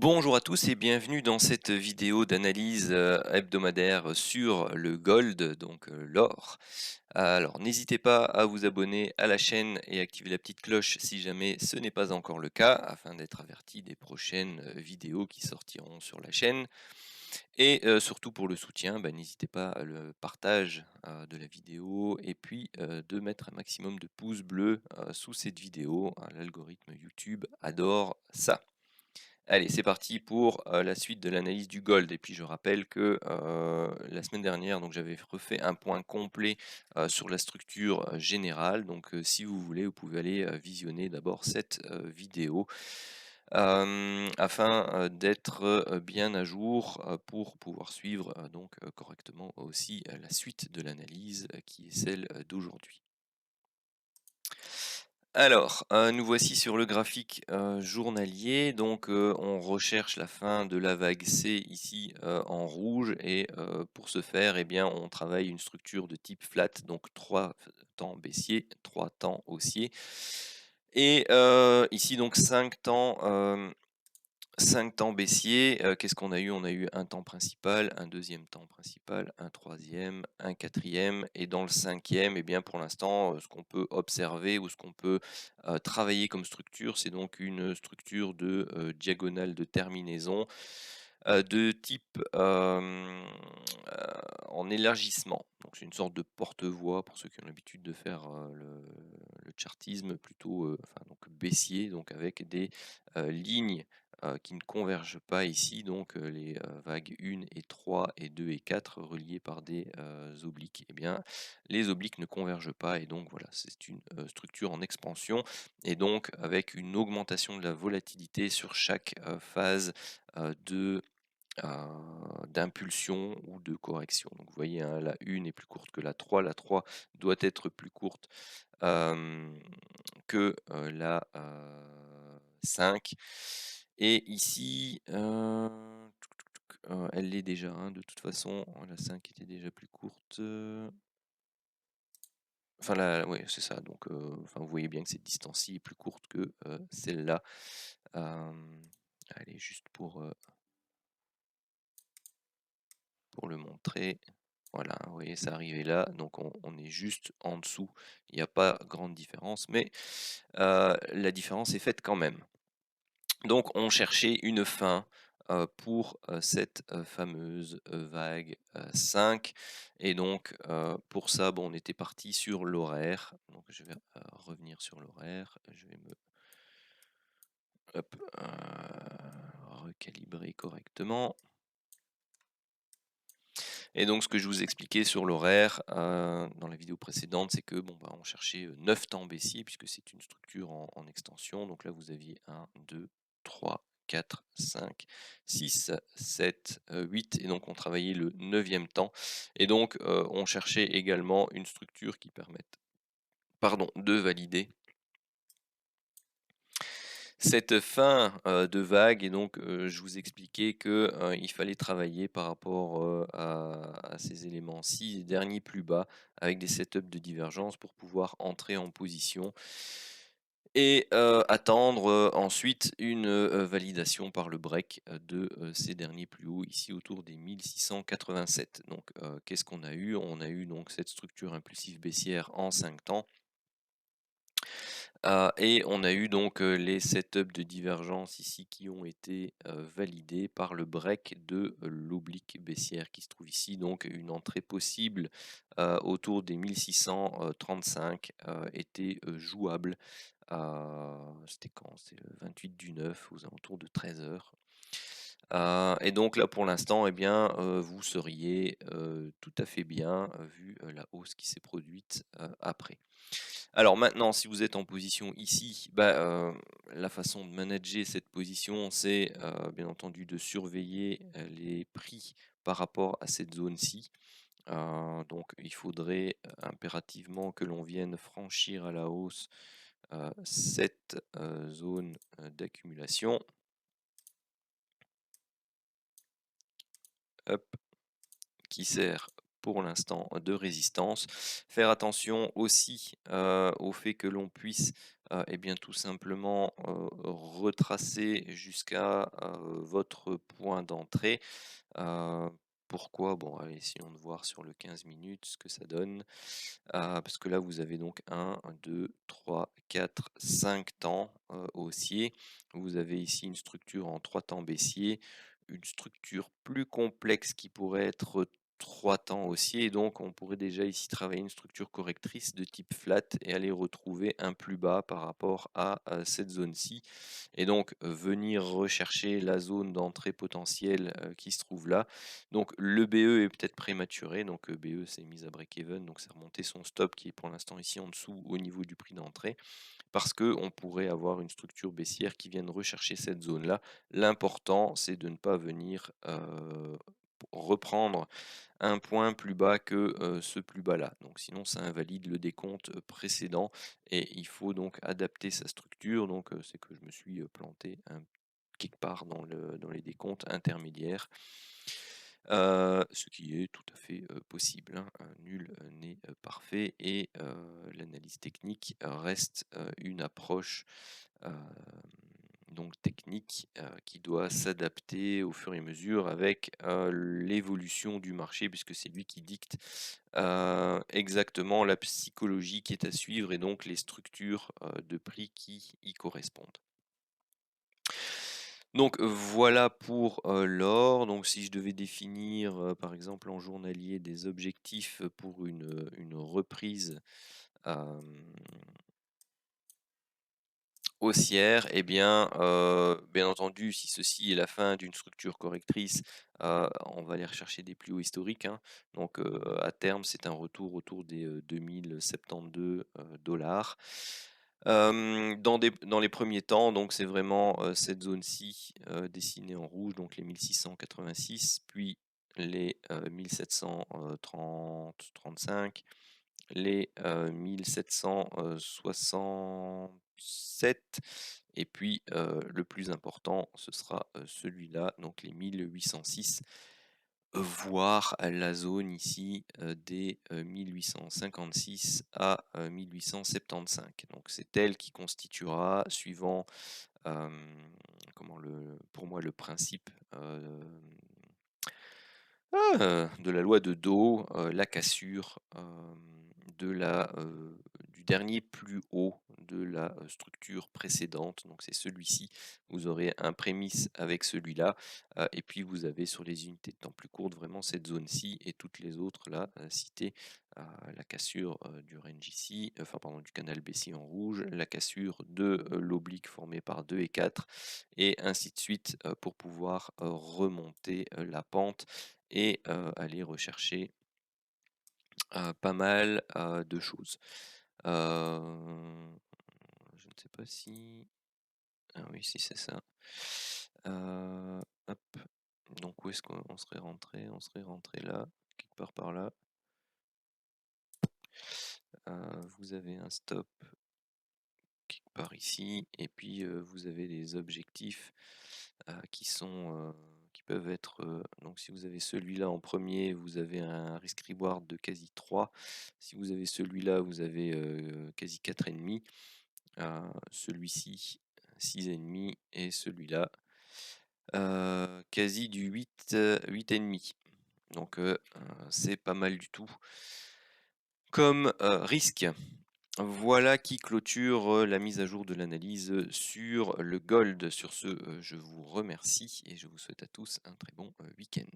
Bonjour à tous et bienvenue dans cette vidéo d'analyse hebdomadaire sur le gold, donc l'or. Alors n'hésitez pas à vous abonner à la chaîne et activer la petite cloche si jamais ce n'est pas encore le cas, afin d'être averti des prochaines vidéos qui sortiront sur la chaîne. Et surtout pour le soutien, n'hésitez pas à le partage de la vidéo et puis de mettre un maximum de pouces bleus sous cette vidéo. L'algorithme YouTube adore ça. Allez, c'est parti pour la suite de l'analyse du gold. Et puis je rappelle que la semaine dernière, donc j'avais refait un point complet sur la structure générale. Donc si vous voulez, vous pouvez aller visionner d'abord cette vidéo afin d'être bien à jour pour pouvoir suivre donc correctement aussi la suite de l'analyse qui est celle d'aujourd'hui. Alors, nous voici sur le graphique, journalier. Donc, on recherche la fin de la vague C ici, en rouge et pour ce faire, eh bien, on travaille une structure de type flat, donc 3 temps baissier, 3 temps haussier et ici donc 5 temps, 5 temps baissiers, qu'est-ce qu'on a eu? On a eu un temps principal, un deuxième temps principal, un troisième, un quatrième et dans le cinquième, eh bien, pour l'instant, ce qu'on peut observer ou ce qu'on peut, travailler comme structure, c'est donc une structure de, diagonale de terminaison, de type, en élargissement. Donc c'est une sorte de porte-voix pour ceux qui ont l'habitude de faire, le chartisme plutôt, enfin donc baissier, donc avec des, lignes qui ne convergent pas ici, donc les vagues 1 et 3 et 2 et 4 reliées par des obliques. Eh bien, les obliques ne convergent pas et donc voilà, c'est une structure en expansion et donc avec une augmentation de la volatilité sur chaque phase de d'impulsion ou de correction. Donc vous voyez, hein, la 1 est plus courte que la 3 doit être plus courte que la 5. Et ici, elle l'est déjà, hein, de toute façon, la 5 était déjà plus courte. Enfin, oui, c'est ça. Donc, enfin, vous voyez bien que cette distance-ci est plus courte que celle-là. Allez, juste pour le montrer. Voilà, vous voyez, ça arrivait là, donc on est juste en dessous. Il n'y a pas grande différence, mais la différence est faite quand même. Donc on cherchait une fin pour cette fameuse vague 5. Et donc pour ça, bon, on était parti sur l'horaire. Donc je vais revenir sur l'horaire. Je vais me hop, recalibrer correctement. Et donc, ce que je vous expliquais sur l'horaire dans la vidéo précédente, c'est que bon, on cherchait 9 temps baissiers puisque c'est une structure en extension. Donc là, vous aviez 1, 2, 3, 4, 5, 6, 7, 8. Et donc, on travaillait le 9e temps. Et donc, on cherchait également une structure qui permette de valider cette fin de vague. Et donc je vous expliquais que il fallait travailler par rapport à ces éléments-ci, derniers plus bas, avec des setups de divergence pour pouvoir entrer en position et attendre ensuite une validation par le break de ces derniers plus hauts, ici autour des 1687. Donc qu'est-ce qu'on a eu? On a eu donc cette structure impulsive baissière en 5 temps. Et on a eu donc les setups de divergence ici qui ont été validés par le break de l'oblique baissière qui se trouve ici. Donc une entrée possible autour des 1635 était jouable. C'était quand? C'est le 28 du 9 aux alentours de 13 heures. Et donc là pour l'instant, eh bien, vous seriez tout à fait bien vu la hausse qui s'est produite après. Alors maintenant, si vous êtes en position ici, la façon de manager cette position, c'est bien entendu de surveiller les prix par rapport à cette zone-ci. Donc il faudrait impérativement que l'on vienne franchir à la hausse cette zone d'accumulation. Hop, qui sert pour l'instant de résistance. Faire attention aussi au fait que l'on puisse eh bien, tout simplement retracer jusqu'à votre point d'entrée. Euh, Pourquoi? Bon, allez, essayons de voir sur le 15 minutes ce que ça donne. Parce que là, vous avez donc 1, 2, 3, 4, 5 temps haussiers. Vous avez ici une structure en 3 temps baissiers, une structure plus complexe qui pourrait être 3 temps haussiers. Et donc, on pourrait déjà ici travailler une structure correctrice de type flat et aller retrouver un plus bas par rapport à cette zone-ci. Et donc, venir rechercher la zone d'entrée potentielle qui se trouve là. Donc, le BE est peut-être prématuré. Donc, BE s'est mise à break-even. Donc, c'est remonté son stop qui est pour l'instant ici en dessous au niveau du prix d'entrée. Parce qu'on pourrait avoir une structure baissière qui vienne rechercher cette zone-là. L'important, c'est de ne pas venir reprendre un point plus bas que ce plus bas là. Donc sinon ça invalide le décompte précédent et il faut donc adapter sa structure. Donc c'est que je me suis planté quelque part dans les décomptes intermédiaires. Ce qui est tout à fait possible, hein. Nul n'est parfait et l'analyse technique reste une approche donc technique qui doit s'adapter au fur et à mesure avec l'évolution du marché puisque c'est lui qui dicte exactement la psychologie qui est à suivre et donc les structures de prix qui y correspondent. Donc voilà pour l'or. Donc si je devais définir par exemple en journalier des objectifs pour une reprise haussière, eh bien, bien entendu, si ceci est la fin d'une structure correctrice, on va aller rechercher des plus hauts historiques, hein. Donc à terme, c'est un retour autour des 2072 dollars. Dans les premiers temps, donc c'est vraiment cette zone-ci dessinée en rouge, donc les 1686, puis les 1730-35, les 1767, et puis le plus important, ce sera celui-là, donc les 1806, voire la zone ici des 1856 à 1875. Donc c'est elle qui constituera, suivant pour moi le principe de la loi de Do, la cassure du dernier plus haut de la structure précédente. Donc c'est celui-ci. Vous aurez un prémisse avec celui-là. Et puis vous avez sur les unités de temps plus courtes vraiment cette zone-ci et toutes les autres là citées. La cassure du range ici, enfin pardon, du canal baissier en rouge, la cassure de l'oblique formée par 2 et 4, et ainsi de suite pour pouvoir remonter la pente et aller rechercher pas mal de choses. Je ne sais pas si... Ah oui, si c'est ça. Hop. Donc où est-ce qu'on serait rentré? On serait rentré là, quelque part par là. Vous avez un stop quelque part ici, et puis vous avez les objectifs qui peuvent être, donc si vous avez celui-là en premier, vous avez un risk reward de quasi 3. Si vous avez celui-là, vous avez quasi 4,5. Celui-ci 6,5 et celui-là quasi du 8,5. Donc c'est pas mal du tout comme risque. Voilà qui clôture la mise à jour de l'analyse sur le gold. Sur ce, je vous remercie et je vous souhaite à tous un très bon week-end.